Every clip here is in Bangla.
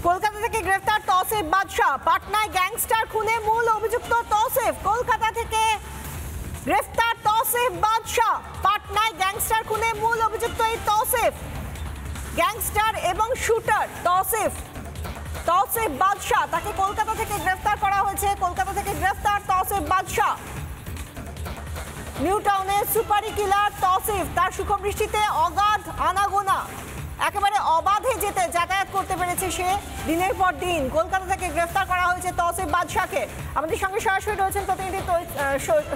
কলকাতা থেকে গ্রেফতার তৌসিফ বাদশা। পাটনায় গ্যাংস্টার খুনে মূল অভিযুক্ত তৌসিফ। কলকাতা থেকে গ্রেফতার তৌসিফ বাদশা। পাটনায় গ্যাংস্টার খুনে মূল অভিযুক্ত এই তৌসিফ, গ্যাংস্টার এবং শুটার তৌসিফ বাদশা। তাকে কলকাতা থেকে গ্রেফতার করা হয়েছে। কলকাতা থেকে গ্রেফতার তৌসিফ বাদশা। নিউ টাউনে সুপারি কিলার তৌসিফ। তার সুখবৃষ্টিতে অগাধ আনাগোনা, একেবারে অবাধে যাতায়াত করতে পেরেছে সে দিনের পর দিন। কলকাতা থেকে গ্রেফতার করা হয়েছে তৌসিফ বাদশাকে। আমাদের সঙ্গে সরাসরি রয়েছেন প্রতিনিধি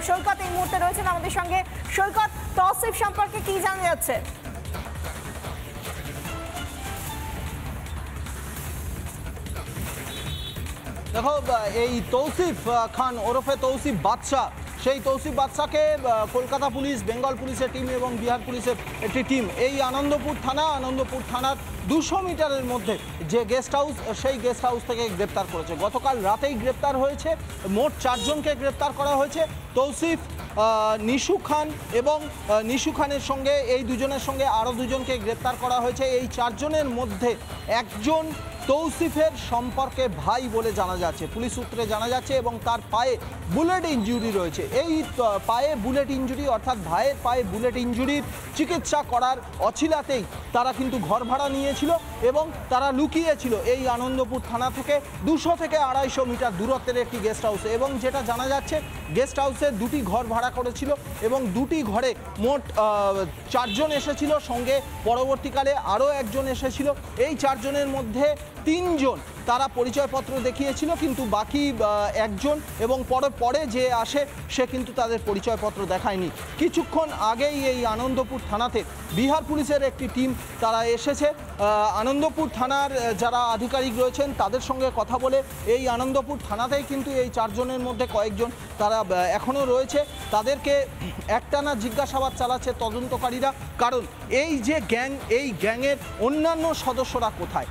সৈকত, এই মুহূর্তে রয়েছেন আমাদের সঙ্গে। সৈকত, তৌসিফ সম্পর্কে কি জানা যাচ্ছে? দেখো, এই তৌসিফ খান ওরফে তৌসিফ বাদশা, সেই তৌসিফ বাদশাকে কলকাতা পুলিশ, বেঙ্গল পুলিশের টিম এবং বিহার পুলিশের একটি টিম এই আনন্দপুর থানার 200 মিটারের মধ্যে যে গেস্ট হাউস, সেই গেস্ট হাউস থেকে গ্রেপ্তার করেছে। গতকাল রাতেই গ্রেপ্তার হয়েছে। মোট 4 জনকে গ্রেপ্তার করা হয়েছে। তৌসিফ, নিশু খান এবং নিশু খানের সঙ্গে এই দুজনের সঙ্গে আরও 2 জনকে গ্রেপ্তার করা হয়েছে। এই 4 জনের মধ্যে একজন তৌসিফের সম্পর্কে ভাই বলে জানা যাচ্ছে, পুলিশ সূত্রে জানা যাচ্ছে, এবং তার পায়ে বুলেট ইঞ্জুরি রয়েছে। এই পায়ে বুলেট ইঞ্জুরি, অর্থাৎ ভাইয়ের পায়ে বুলেট ইঞ্জুরির চিকিৎসা করার অছিলাতেই তারা কিন্তু ঘর ভাড়া নিয়েছিল এবং তারা লুকিয়েছিল এই আনন্দপুর থানা থেকে 200 থেকে 250 মিটার দূরত্বের একটি গেস্ট হাউসে। এবং যেটা জানা যাচ্ছে, গেস্ট হাউসে 2টি ঘর ভাড়া করেছিল এবং 2টি ঘরে মোট 4 জন এসেছিল, সঙ্গে পরবর্তীকালে আরও একজন এসেছিল। এই 4 জনের মধ্যে 3 জন তারা পরিচয়পত্র দেখিয়েছিল, কিন্তু বাকি একজন এবং পরে যে আসে সে কিন্তু তাদের পরিচয়পত্র দেখায়নি। কিছুক্ষণ আগেই এই আনন্দপুর থানাতে বিহার পুলিশের একটি টিম তারা এসেছে। আনন্দপুর থানার যারা আধিকারিক রয়েছেন তাদের সঙ্গে কথা বলে এই আনন্দপুর থানাতেই কিন্তু এই 4 জনের মধ্যে কয়েকজন তারা এখনও রয়েছে। তাদেরকে একটানা জিজ্ঞাসাবাদ চালাচ্ছে তদন্তকারীরা, কারণ এই যে গ্যাং, এই গ্যাংয়ের অন্যান্য সদস্যরা কোথায়,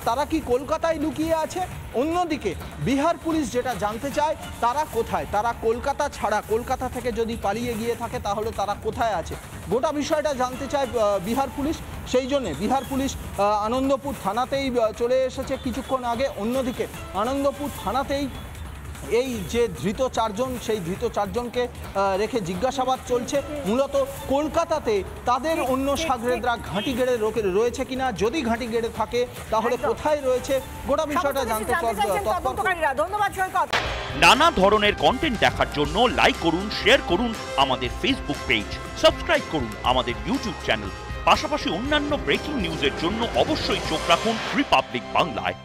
তারা কি কলকাতায় লুকিয়ে আছে? অন্যদিকে বিহার পুলিশ যেটা জানতে চায়, তারা কোথায়, তারা কলকাতা ছাড়া, কলকাতা থেকে যদি পালিয়ে গিয়ে থাকে তাহলে তারা কোথায় আছে, গোটা বিষয়টা জানতে চায় বিহার পুলিশ। সেই জন্যে বিহার পুলিশ আনন্দপুর থানাতেই চলে এসেছে কিছুক্ষণ আগে। অন্যদিকে আনন্দপুর থানাতেই এই যে ধৃত 4 জন, সেই ধৃত 4 জনকে রেখে জিজ্ঞাসাবাদ চলছে। মূলত কলকাতাতে তাদের অন্য সাগরেদরা ঘাঁটি গেড়ে রয়েছে কিনা, যদি ঘাঁটি গেড়ে থাকে তাহলে কোথায় রয়েছে, গোটা বিষয়টা জানতে তৎপরকারীরা। ধন্যবাদ সৈকত। নানা ধরনের কন্টেন্ট দেখার জন্য লাইক করুন, শেয়ার করুন আমাদের ফেসবুক পেজ, সাবস্ক্রাইব করুন আমাদের ইউটিউব চ্যানেল। পাশাপাশি অন্যান্য ব্রেকিং নিউজের জন্য অবশ্যই চোখ রাখুন রিপাবলিক বাংলায়।